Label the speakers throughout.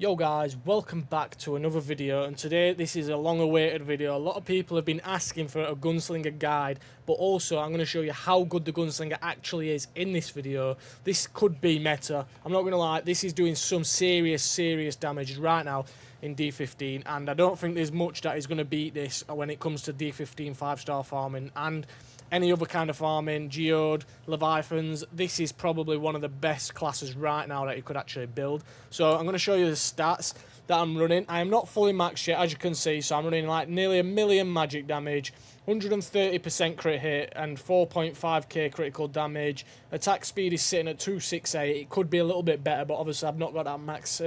Speaker 1: Yo guys, welcome back to another video, and today this is a long awaited video. A lot of people have been asking for a Gunslinger guide, but also I'm going to show you how good the Gunslinger actually is in this video. This could be meta, I'm not going to lie, this is doing some serious damage right now in D15, and I don't think there's much that is going to beat this when it comes to D15 5-star farming and any other kind of farming, geode, leviathans. This is probably one of the best classes right now that you could actually build. So I'm going to show you the stats that I'm running. I am not fully maxed yet, as you can see, so I'm running like nearly 1 million magic damage, 130% crit hit, and 4.5k critical damage. Attack speed is sitting at 268. It could be a little bit better, but obviously I've not got that max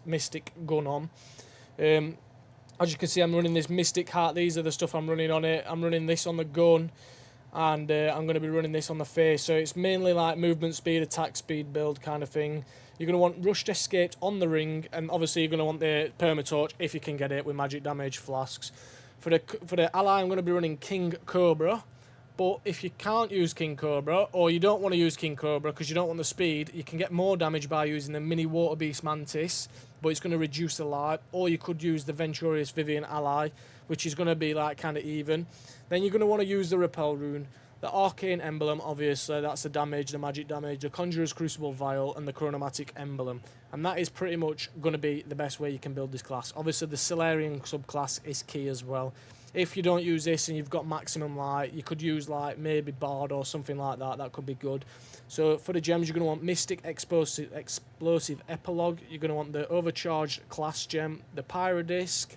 Speaker 1: mystic gun on. As you can see, I'm running this mystic heart. These are the stuff I'm running on it. I'm running this on the gun, and I'm going to be running this on the face. So it's mainly like movement speed, attack speed build kind of thing. You're going to want rushed escaped on the ring, and obviously you're going to want the permatorch if you can get it with magic damage flasks. For the ally, I'm going to be running King Cobra. But if you can't use King Cobra, or you don't want to use King Cobra because you don't want the speed, you can get more damage by using the mini water beast mantis, but it's going to reduce the life. Or you could use the Venturious Vivian ally, which is going to be like kind of even. Then you're going to want to use the repel rune, the arcane emblem, obviously that's the damage, the magic damage, the conjurer's crucible vial, and the chronomatic emblem. And that is pretty much going to be the best way you can build this class. Obviously the Solarian subclass is key as well. If you don't use this and you've got maximum light, you could use like maybe Bard or something like that. That could be good. So for the gems, you're going to want Mystic Explosive Epilogue. You're going to want the Overcharged Class Gem, the Pyrodisc,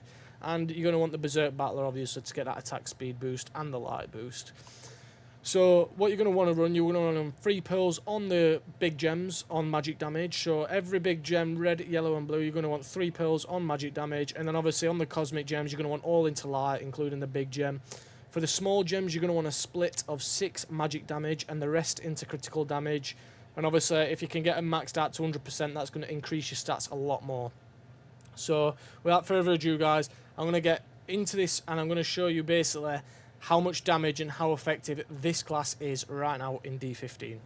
Speaker 1: and you're going to want the Berserk Battler, obviously, to get that attack speed boost and the light boost. So what you're going to want to run, you're going to run 3 pearls on the big gems on magic damage. So every big gem, red, yellow and blue, you're going to want 3 pearls on magic damage. And then obviously on the cosmic gems, you're going to want all into light, including the big gem. For the small gems, you're going to want a split of 6 magic damage and the rest into critical damage. And obviously if you can get them maxed out to 100%, that's going to increase your stats a lot more. So without further ado guys, I'm going to get into this and I'm going to show you basically how much damage and how effective this class is right now in D15.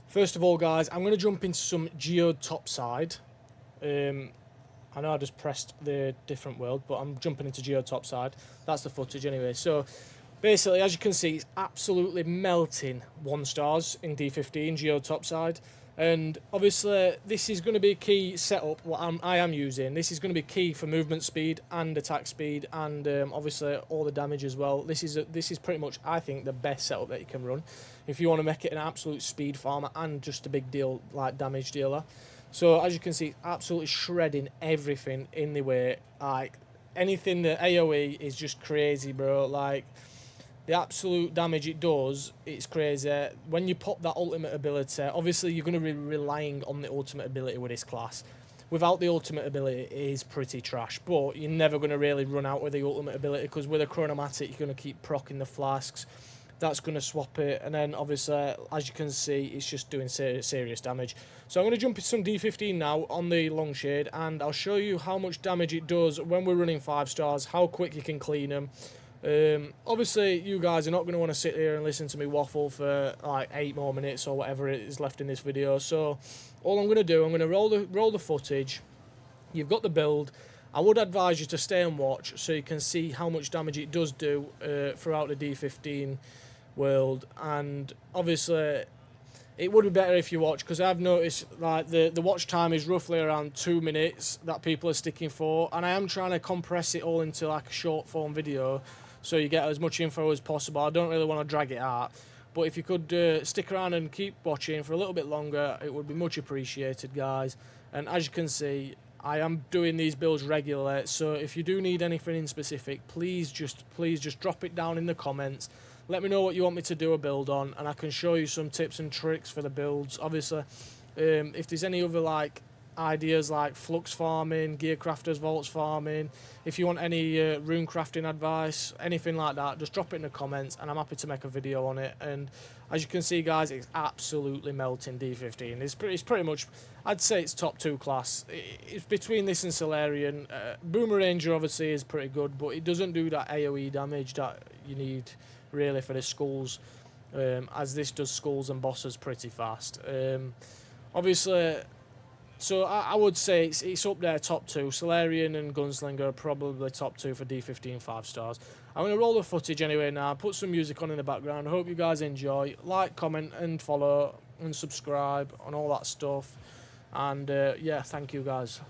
Speaker 1: First of all guys, I'm going to jump into some geode topside. I know I just pressed the different world, but I'm jumping into geode topside. That's the footage anyway. So basically, as you can see, it's absolutely melting 1 stars in D15 geode topside. And obviously this is going to be a key setup what I am using. This is going to be key for movement speed and attack speed, and obviously all the damage as well. This is pretty much, I think, the best setup that you can run if you want to make it an absolute speed farmer and just a big deal like damage dealer. So as you can see, absolutely shredding everything in the way. Like anything, the AoE is just crazy, bro. Like the absolute damage it does, it's crazy. When you pop that ultimate ability, obviously you're going to be relying on the ultimate ability with this class. Without the ultimate ability, it is pretty trash, but you're never going to really run out with the ultimate ability, because with a chronomatic, you're going to keep proccing the flasks. That's going to swap it, and then obviously, as you can see, it's just doing serious damage. So I'm going to jump into some D15 now on the long shade, and I'll show you how much damage it does when we're running 5 stars, how quick you can clean them. Obviously you guys are not going to want to sit here and listen to me waffle for like 8 more minutes or whatever it is left in this video. So all I'm going to do, I'm going to roll the footage. You've got the build. I would advise you to stay and watch so you can see how much damage it does do throughout the D15 world. And obviously it would be better if you watch, because I've noticed like the watch time is roughly around 2 minutes that people are sticking for, and I am trying to compress it all into like a short form video so you get as much info as possible. I don't really want to drag it out, but if you could stick around and keep watching for a little bit longer, it would be much appreciated, guys. And as you can see, I am doing these builds regularly, so if you do need anything in specific, please just drop it down in the comments. Let me know what you want me to do a build on, and I can show you some tips and tricks for the builds. Obviously, if there's any other like ideas like flux farming, gear crafters, vaults farming, if you want any rune crafting advice, anything like that, just drop it in the comments and I'm happy to make a video on it. And as you can see guys, it's absolutely melting D15. It's pretty much, I'd say it's top 2 class. It's between this and Solarian. Boomeranger obviously is pretty good, but it doesn't do that AoE damage that you need really for the skulls, as this does skulls and bosses pretty fast. Obviously So I would say it's up there, top 2. Solarian and Gunslinger are probably top 2 for D15 5-stars. I'm going to roll the footage anyway now, put some music on in the background. I hope you guys enjoy. Like, comment and follow and subscribe and all that stuff. And yeah, thank you guys.